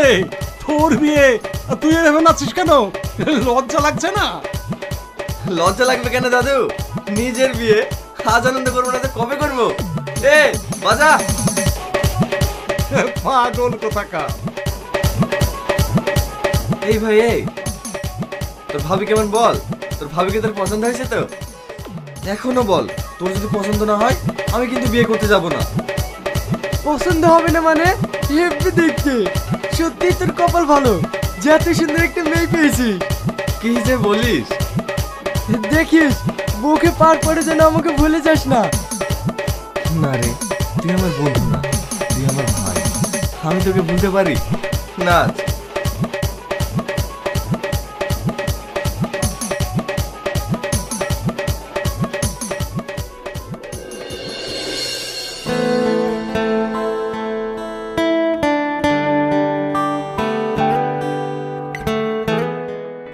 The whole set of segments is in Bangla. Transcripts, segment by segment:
রে, তোর বিয়ে আর তুই এভাবে নাচিস কেন? লজ্জা লাগছে না? লজ্জা লাগবে কেন দাদু? নিজের বিয়ে আজ আনন্দ করবো না তো কবে করবো? এ বাজা। পাগল কোথাকার। এই ভাই এই, তোর ভাবি কেমন বল? তোর ভাবিকে তোর পছন্দ হয়েছে তো? এখনো বল, তোর যদি পছন্দ না হয় আমি কিন্তু বিয়ে করতে যাব না। পছন্দ হবে না মানে? হেব্বি দেখতে, সত্যিই তোর কপাল ভালো যে এত সুন্দর একটা মেয়ে পেয়েছিস। কি যে বলিস? দেখিস বউকে পার করে যেন আমাকে ভুলে যাস না। না রে, তুই আমার বন্ধু না, তুই আমার ভাই। আমি তোকে ভুলতে পারি? নাচ।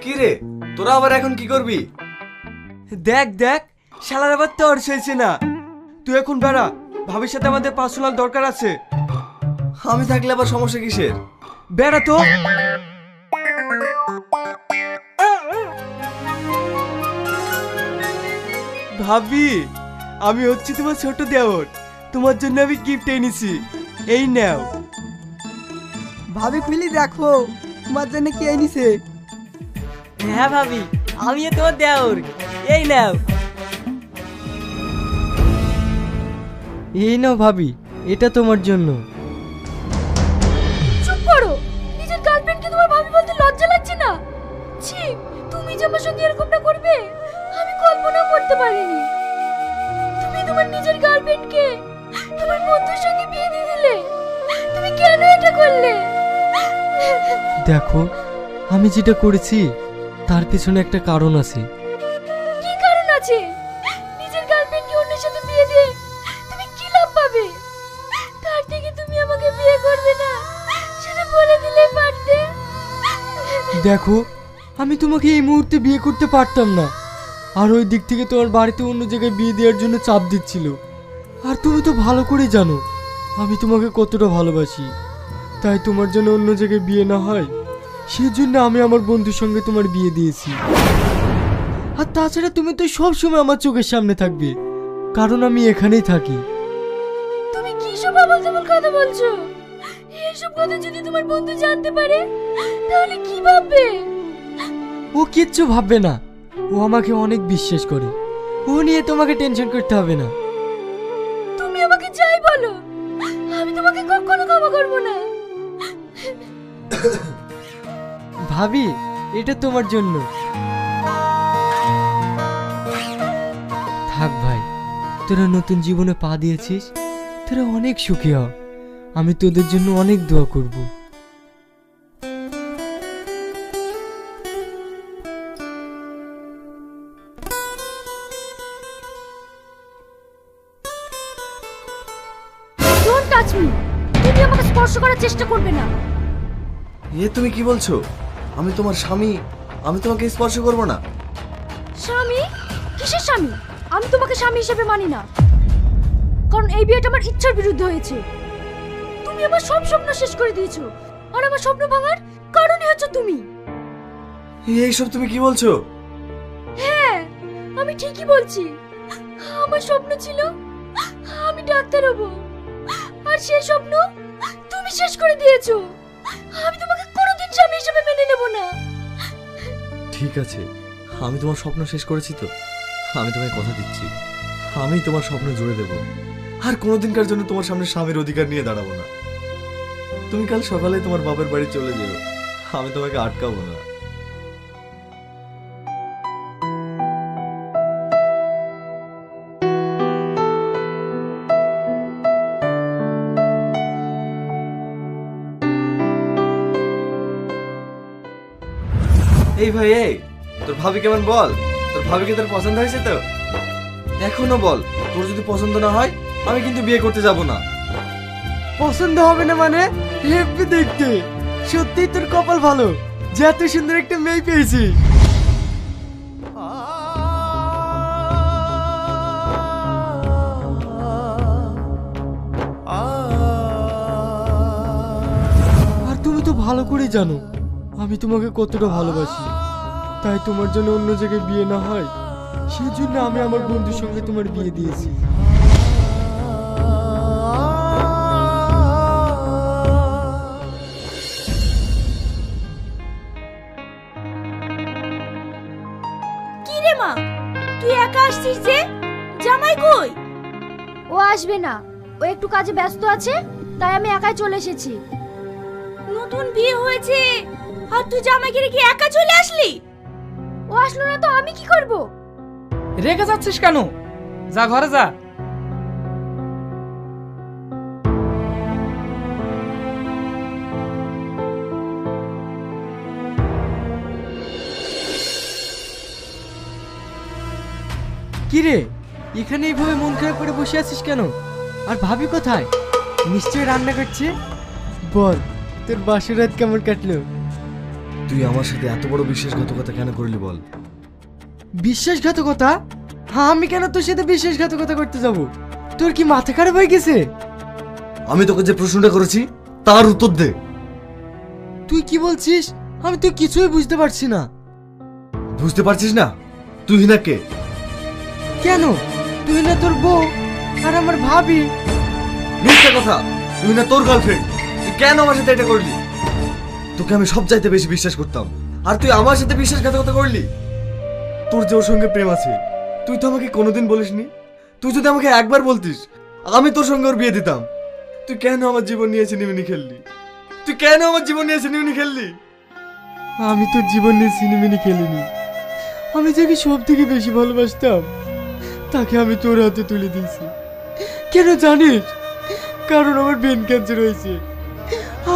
কি রে, তোরা আবার এখন কি করবি? দেখ দেখ, শালার আবার তোর হয়েছে না। তুই এখন বেড়া, ভাবির সাথে আমাদের পার্সোনাল দরকার আছে। আমি থাকলে আবার সমস্যা কিসের? বেড়া তো। ভাবি, আমি হচ্ছি তোমার ছোট দেওর, তোমার জন্য আমি গিফট এনেছি, এই নাও। ভাবি খুলি দেখো তোমার জন্য কি এনেছে। হ্যাঁ ভাবি, আমিও তোমার দেওর, এই নাও। এই নাও ভাবি, এটা তোমার জন্য। চুপ করো, নিজের গার্লফ্রেন্ডকে তোমার ভাবি বলতে লজ্জা লাগছে না? ছি, তুমি যে আমার সঙ্গে এরকমটা করবে আমি কল্পনাও করতে পারিনি। তুমি তোমার নিজের গার্লফ্রেন্ডকে তোমার বন্ধুর সঙ্গে বিয়ে দিয়ে দিলে, তুমি কেন এটা করলে? দেখো, আমি যেটা করেছি তার পিছনে একটা কারণ আছে। কি কারণ আছে? নিজের গার্লফ্রেন্ডকে অন্যের সাথে বিয়ে দিয়ে তুমি কি লাভ পাবে? তার থেকে তুমি আমাকে বিয়ে করবে না সেটা বলে দিলেই পারতে। দেখো, আমি তোমাকে এই মুহূর্তে বিয়ে করতে পারতাম না, আর ওই দিক থেকে তোমার বাড়িতে অন্য জায়গায় বিয়ে দেওয়ার জন্য চাপ দিচ্ছিল। আর তুমি তো ভালো করে জানো আমি তোমাকে কতটা ভালোবাসি, তাই তোমার জন্য অন্য জায়গায় বিয়ে না হয় সেজন্য আমি আমার বন্ধুর সঙ্গে তোমার বিয়ে দিয়েছি। আর তাছাড়া তুমি তো সব সময় আমার চোখের সামনে থাকবে, কারণ আমি এখানেই থাকি। তুমি কি সব আবল-তাবল কথা বলছো? এইসব কথা যদি তোমার বন্ধু জানতে পারে তাহলে কি ভাববে? ও কিচ্ছু ভাববে না, ও আমাকে অনেক বিশ্বাস করে, ও নিয়ে তোমাকে টেনশন করতে হবে না। তুমি আমাকে যাই বলো, আমি তোমাকে কখনো ক্ষমা করব না। ভাবি, এটা তোমার জন্য। থাক ভাই, তোরা নতুন জীবনে পা দিয়েছিস, তোরা অনেক সুখী হ, আমি তোদের জন্য অনেক দোয়া করব। ডোন্ট টাচ মি, তুমি আমাকে স্পর্শ করার চেষ্টা করবে না। এ তুমি কি বলছো? আমি তোমার স্বামী, আমি তোমাকে স্পর্শ করব না। স্বামী? কিসের স্বামী? আমি তোমাকে স্বামী হিসেবে মানি না, কারণ এই বিয়েটা আমার ইচ্ছার বিরুদ্ধে হয়েছে। তুমি আমার সব স্বপ্ন শেষ করে দিয়েছো, আর আমার স্বপ্ন ভাঙার কারণই হচ্ছে তুমি। এইসব তুমি কি বলছো? হ্যাঁ, আমি ঠিকই বলছি। আমার স্বপ্ন ছিল আমি ডাক্তার হব, আর সেই স্বপ্ন তুমি শেষ করে দিয়েছো। আমি তোমাকে কোনোদিন স্বামী হিসেবে মেনে নেব না। ঠিক আছে, আমি তোমার স্বপ্ন শেষ করেছি তো, আমি তোমায় কথা দিচ্ছি আমি তোমার স্বপ্ন জুড়ে দেব, আর কোনোদিনকার জন্য তোমার সামনে স্বামীর অধিকার নিয়ে দাঁড়াবো না। তুমি কাল সকালে তোমার বাবার বাড়ি চলে যেও, আমি তোমাকে আটকাবো না। এই ভাই এই, তোর ভাবি কেমন বল? তোর ভাবিকে তোর পছন্দ হয়েছে তো? এখনো বল, তোর যদি পছন্দ না হয় আমি কিন্তু বিয়ে করতে যাব না। পছন্দ হবে না মানে? হেব্বি দেখতে, সত্যিই তোর কপাল ভালো যে এত সুন্দর একটা মেয়ে পেয়েছিস। আর তুমি তো ভালো করে জানো আমি তোমাকে কতটা ভালোবাসি। তাই তোমার জন্য অন্য জায়গায় বিয়ে না হয় সেজন্য আমি আমার বন্ধুর সঙ্গে তোমার বিয়ে দিয়েছি। কি রে মা, তুই একা আসছিস যে? জামাই কই? ও আসবে না, ও একটু কাজে ব্যস্ত আছে, তাই আমি একাই চলে এসেছি। নতুন বিয়ে হয়েছে আর তুই জামাইকে রেখে একা চলে আসলি? ও আসলো না তো আমি কি করব? রেগে যাচ্ছিস কেন? যা ঘরে যা। কি রে, এখানে এইভাবে মন খারাপ করে বসে আছিস কেন? আর ভাবি কোথায়? নিশ্চয়ই রান্না করছে। বল, তোর বাসর রাত কেমন কাটলো? তুই আমার সাথে এত বড় বিশ্বাসঘাতকতা কেন করলি বল? বিশ্বাসঘাতকতা? হ্যাঁ, আমি কেন তোর সাথে বিশ্বাসঘাতকতা করতে যাব? তোর কি মাথা খারাপ হয়ে গেছে? আমি তোকে যে প্রশ্নটা করেছি তার উত্তর দে। তুই কি বলছিস? আমি তো কিছুই বুঝতে পারছি না। বুঝতে পারছিস না? তুই না কে? কেন? তুই না তোর বউ আর আমার ভাবি। মিথ্যা কথা। তুই না তোর গার্লফ্রেন্ড। তুই কেন আমার সাথে এটা করলি? তোকে আমি সব চাইতে বেশি বিশ্বাস করতাম, আর তুই আমার সাথে বিশ্বাসঘাতকতা করলি। তোর যে ওর সঙ্গে প্রেম আছে তুই তো আমাকে কোনোদিন বলিসনি। তুই যদি আমাকে একবার বলতিস আমি তোর সঙ্গে ওর বিয়ে দিতাম। তুই কেন আমার জীবন নিয়ে সিনেমিনি খেললি? তুই কেন আমার জীবন নিয়ে সিনেমিনি খেললি? আমি তোর জীবন নিয়ে সিনেমিনি খেলিনি। আমি যাকে সব থেকে বেশি ভালোবাসতাম তাকে আমি তোর হাতে তুলে দিয়েছি। কেন জানিস? কারণ আমার ব্রেন ক্যান্সার হয়েছে।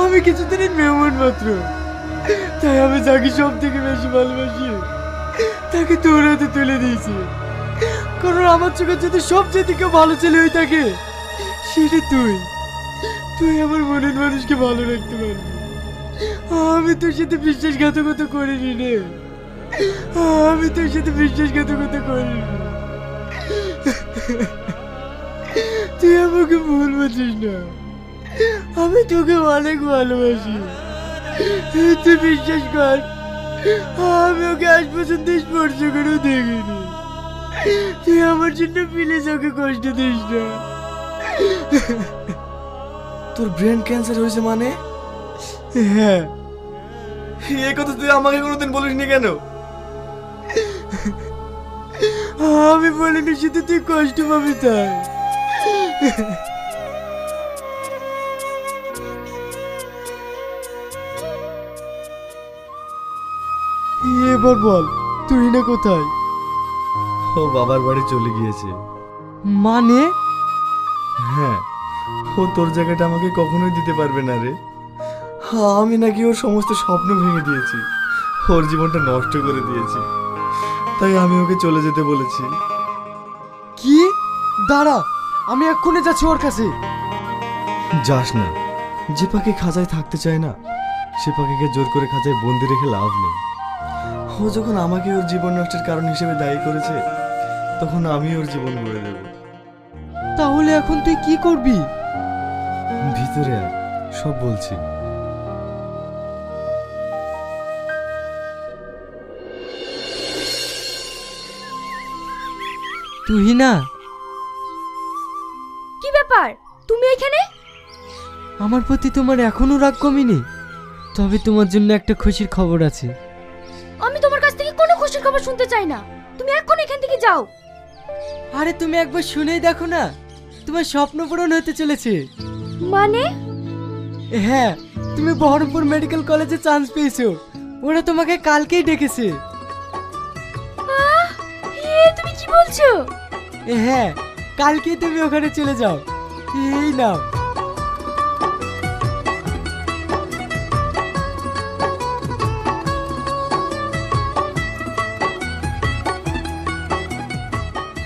আমি কিছুদিনের মেহমান মাত্র, তাই আমি যাকে সব থেকে বেশি ভালোবাসি তাকে তোর হাতে তুলে দিয়েছি। কারণ আমার চোখে যদি সবচেয়ে থেকে ভালো ছেলে হয়ে থাকে সেটা তুই। তুই আমার মনের মানুষকে ভালো রাখতে পারবি। আমি তোর সাথে বিশ্বাসঘাতকতা করিনি রে। আমি তোর সাথে বিশ্বাসঘাতকতা করিনি। তুই আমাকে ভুল বুঝিস না। আমি তোকে অনেক ভালোবাসি। তুই বিশ্বাস কর, আমি ওকে আজ পর্যন্ত স্পর্শ করেও দেখিনি। তুই আমার জন্য প্লিজ ওকে কষ্ট দিস না। তোর ব্রেন ক্যান্সার হয়েছে মানে? হ্যাঁ। এই কথা তুই আমাকে কোনোদিন বলিসনি কেন? আমি বলিনি, শুধু তুই কষ্ট পাবি তাই। এবার বল, তুই না কোথায়? ও বাবার বাড়ি চলে গিয়েছে। মানে? হ্যাঁ, ও তোর জায়গাটা আমাকে কখনোই দিতে পারবে না রে। আমি নাকি ওর সমস্ত স্বপ্ন ভেঙে দিয়েছি, ওর জীবনটা নষ্ট করে দিয়েছি, তাই আমি ওকে চলে যেতে বলেছি। কি? দাঁড়া, আমি এক্ষুনি যাচ্ছি ওর কাছে। যাস না। যে পাখি খাঁচায় থাকতে চায় না সে পাখিকে জোর করে খাঁচায় বন্দি রেখে লাভ নেই। ও যখন আমাকে ওর জীবন নষ্টের কারণ হিসেবে দায়ী করেছে তখন আমি ওর জীবন গড়ে দেব। তাহলে এখন তুই কি করবি? ভিতরে আয়, সব বলছি। তুই না? কি ব্যাপার, তুমি এখানে? আমার প্রতি তোমার এখনো রাগ কমেনি? তবে তোমার জন্য একটা খুশির খবর আছে। আমি তোমার কাছ থেকে কোনো খুশির খবর শুনতে চাই না। তুমি এখন এখান থেকে যাও। আরে তুমি একবার শুনেই দেখো না, তোমার স্বপ্ন পূরণ হতে চলেছে। মানে? হ্যাঁ, তুমি বহরমপুর মেডিকেল কলেজে চান্স পেয়েছো। ওরা তোমাকে কালকেই ডেকেছে। তুমি কি বলছো? হ্যাঁ, কালকেই তুমি ওখানে চলে যাও। এই নাও।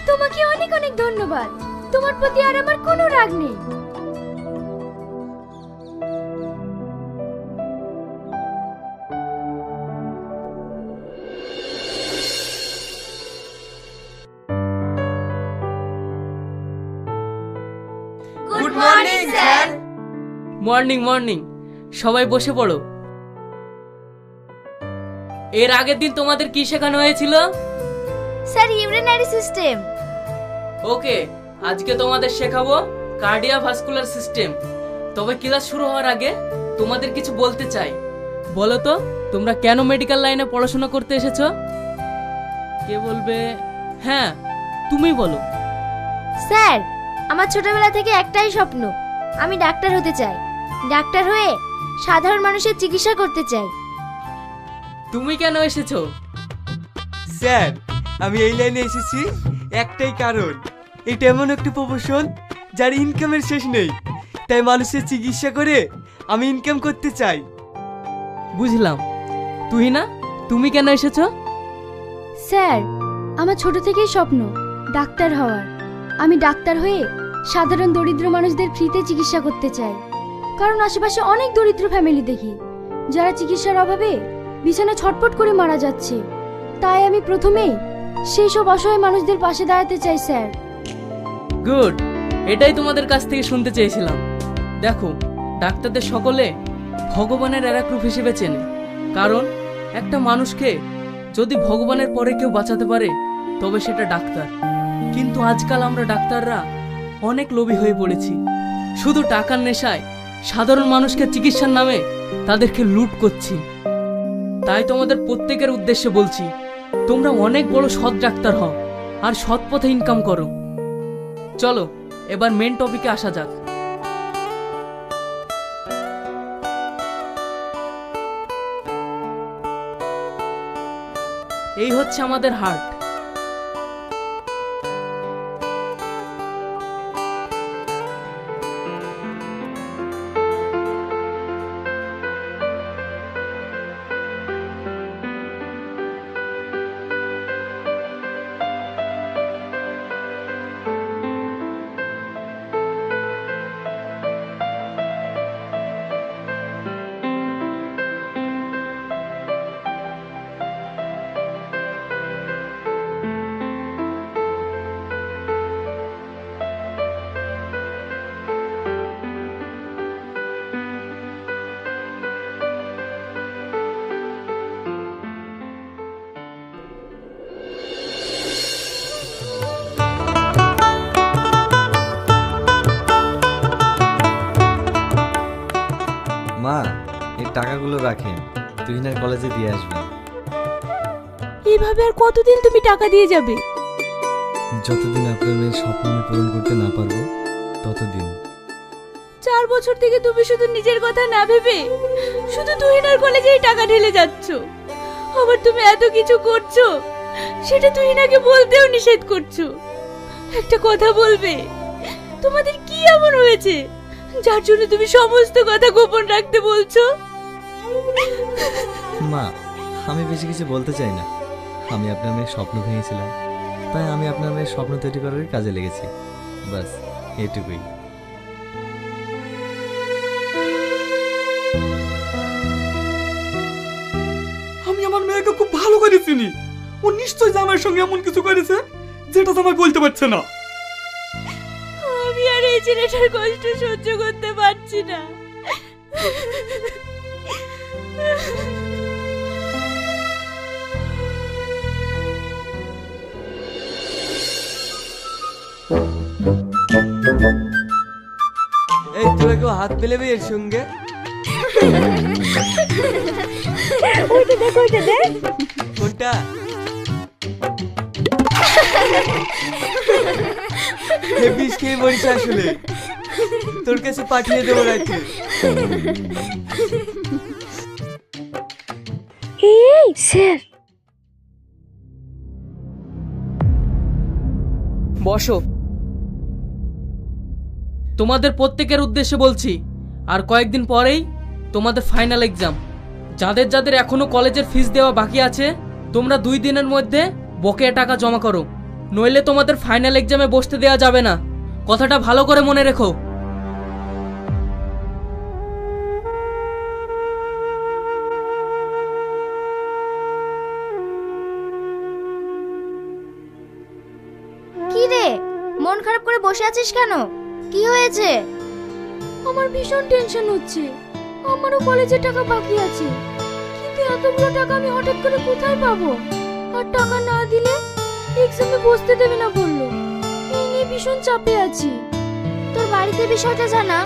তোমাকে অনেক অনেক ধন্যবাদ। তোমার প্রতি আর আমার কোনো রাগ নেই। Good morning sir. Morning morning. সবাই বসে পড়ো। এর আগের দিন তোমাদের কি শেখানো হয়েছিল? Sir urinary system. ওকে, আজকে তোমাদের শেখাবো কার্ডিওভাস্কুলার সিস্টেম। তবে ক্লাস শুরু হওয়ার আগে তোমাদের কিছু বলতে চাই। বলো তো, তোমরা কেন মেডিকেল লাইনে পড়াশোনা করতে এসেছো? কে বলবে? হ্যাঁ, তুমি বলো। স্যার, আমার ছোটবেলা থেকে একটাই স্বপ্ন, আমি ডাক্তার হতে চাই। ডাক্তার হয়ে সাধারণ মানুষের চিকিৎসা করতে চাই। তুমি কেন এসেছো? স্যার, আমি এই লাইনে এসেছি একটাই কারণ, এটা এমন একটা প্রফেশন যার ইনকামের শেষ নেই, তাই মানুষের চিকিৎসা করে আমি ইনকাম করতে চাই। বুঝলাম। তুই না, তুমি কেন এসেছো? স্যার, আমার ছোট থেকেই স্বপ্ন ডাক্তার হওয়ার। আমি ডাক্তার হয়ে সাধারণ দরিদ্র মানুষদের ফ্রিতে চিকিৎসা করতে চাই। কারণ আশেপাশে অনেক দরিদ্র ফ্যামিলি দেখি যারা চিকিৎসার অভাবে বিছানায় ছটফট করে মারা যাচ্ছে। তাই আমি প্রথমেই সেই সব অসহায় মানুষদের পাশে দাঁড়াতে চাই স্যার। গুড, এটাই তোমাদের কাছ থেকে শুনতে চেয়েছিলাম। দেখো, ডাক্তারদের সকলে ভগবানের এরাক রূপ হিসেবে চেনে। কারণ একটা মানুষকে যদি ভগবানের পরে কেউ বাঁচাতে পারে তবে সেটা ডাক্তার। কিন্তু আজকাল আমরা ডাক্তাররা অনেক লোভী হয়ে পড়েছি। শুধু টাকার নেশায় সাধারণ মানুষকে চিকিৎসার নামে তাদেরকে লুট করছি। তাই তোমাদের প্রত্যেকের উদ্দেশ্যে বলছি, তোমরা অনেক বড় সৎ ডাক্তার হও আর সৎ পথে ইনকাম করো। চলো এবার মেন টপিকে আসা যাক। এই হচ্ছে আমাদের হার্ট। মা, এই টাকাগুলো রাখেন, তুহিনার কলেজে দিয়ে আসবেন। এইভাবে আর কতদিন তুমি টাকা দিয়ে যাবে? যতদিন আপনার মেয়ের স্বপ্ন আমি পূরণ করতে না পারবো ততদিন। 4 বছর থেকে তুমি শুধু নিজের কথা না ভেবে শুধু তুহিনার কলেজেই টাকা ঢেলে যাচ্ছ। আবার তুমি এত কিছু করছো, সেটা তুহিনাকে বলতেও নিষেধ করছো। একটা কথা বলবে, তোমাদের কি এমন হয়েছে যার জন্য তুমি সমস্ত কথা গোপন রাখতে বলছো? মা, আমি বেশি কিছু বলতে চাই না। আমি আপনার মেয়ের স্বপ্ন ভেঙেছিলাম, তাই আমি আপনার মেয়ের স্বপ্ন তৈরি করার কাজে লেগেছি। বাস এটুকুই। আমি আমার মেয়েকে খুব ভালো করে চিনি। ও নিশ্চয়ই জামাইয়ের সঙ্গে এমন কিছু করেছে যেটা জামাই বলতে পারছে না। আমি আর এই ছেলেটার কষ্ট সহ্য করতে পারছি না। এই তোরা কেউ হাত মেলাবে এর সঙ্গে? ওইটা দেখ, ওইটা দেখ। কোনটা? বিষ খেয়ে মরিস আসলে। তোর কাছে পাঠিয়ে দেবো রাখে। এই স্যার, বসো। তোমাদের প্রত্যেকের উদ্দেশ্যে বলছি, আর কয়েকদিন পরেই তোমাদের ফাইনাল এক্সাম। যাদের যাদের এখনো কলেজের ফিস দেওয়া বাকি আছে, তোমরা 2 দিনের মধ্যে বকেয়া টাকা জমা করো, নইলে তোমাদের ফাইনাল এক্সামে বসতে দেওয়া যাবে না। কথাটা ভালো করে মনে রেখো। কি রে, মন খারাপ করে বসে আছিস কেন? কি হয়েছে? আমার ভীষণ টেনশন হচ্ছে। আমারও কলেজের টাকা বাকি আছে, কিন্তু এতগুলো টাকা আমি হঠাৎ করে কোথায় পাবো? আর টাকা না দিলে এক্সামে বসতে দেবে না বললো। এই নিয়ে ভীষণ চাপে আছি। তোর বাড়িতে বিষয়টা জানা?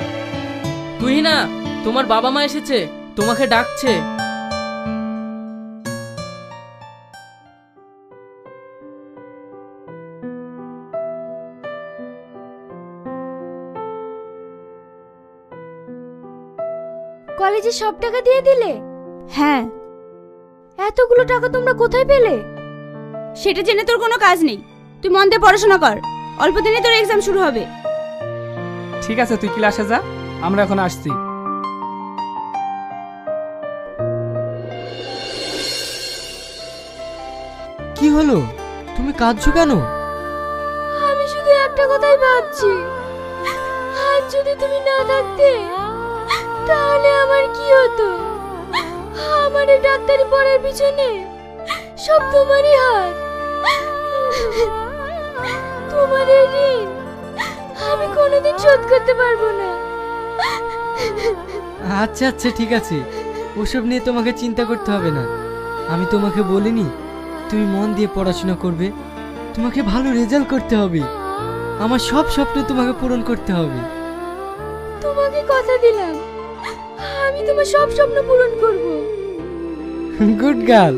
তুই না, তোমার বাবা মা এসেছে, তোমাকে ডাকছে। কলেজে সব টাকা দিয়ে দিলে? হ্যাঁ। এতগুলো টাকা তোমরা কোথায় পেলে? সেটা জেনে তোর কোনো কাজ নেই। তুই মন দিয়ে পড়াশোনা কর, অল্প দিনে তোর এক্সাম শুরু হবে। ঠিক আছে, তুই ক্লাসে যা, আমরা এখন আসছি। কি হলো, তুমি কাঁদছো কেন? আমি শুধু একটা কথাই ভাবছি, আজ যদি তুমি না থাকতে তাহলে আমার কি হতো? আমার এই ডাক্তারি পড়ার পিছনে সব তোমারই হাত। তোমার এই ঋণ আমি কোনোদিন শোধ করতে পারবো না। আচ্ছা আচ্ছা, ঠিক আছে, ওসব নিয়ে তোমাকে চিন্তা করতে হবে না। আমি তোমাকে বলিনি তুমি মন দিয়ে পড়াশোনা করবে? তোমাকে ভালো রেজাল্ট করতে হবে। আমার সব স্বপ্ন তোমাকে পূরণ করতে হবে। তোমাকে কথা দিলাম, আমি তোমার সব স্বপ্ন পূরণ করব। Good girl.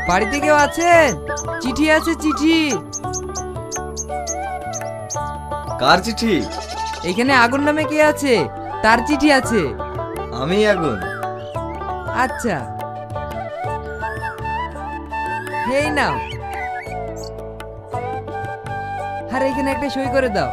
বাড়িতে কেউ আছেন? চিঠি আছে, চিঠি। কার চিঠি? এখানে আগুন নামে কে আছে? তার চিঠি আছে। আমি আগুন। আচ্ছা, এই নাও। আর এখানে একটা সই করে দাও।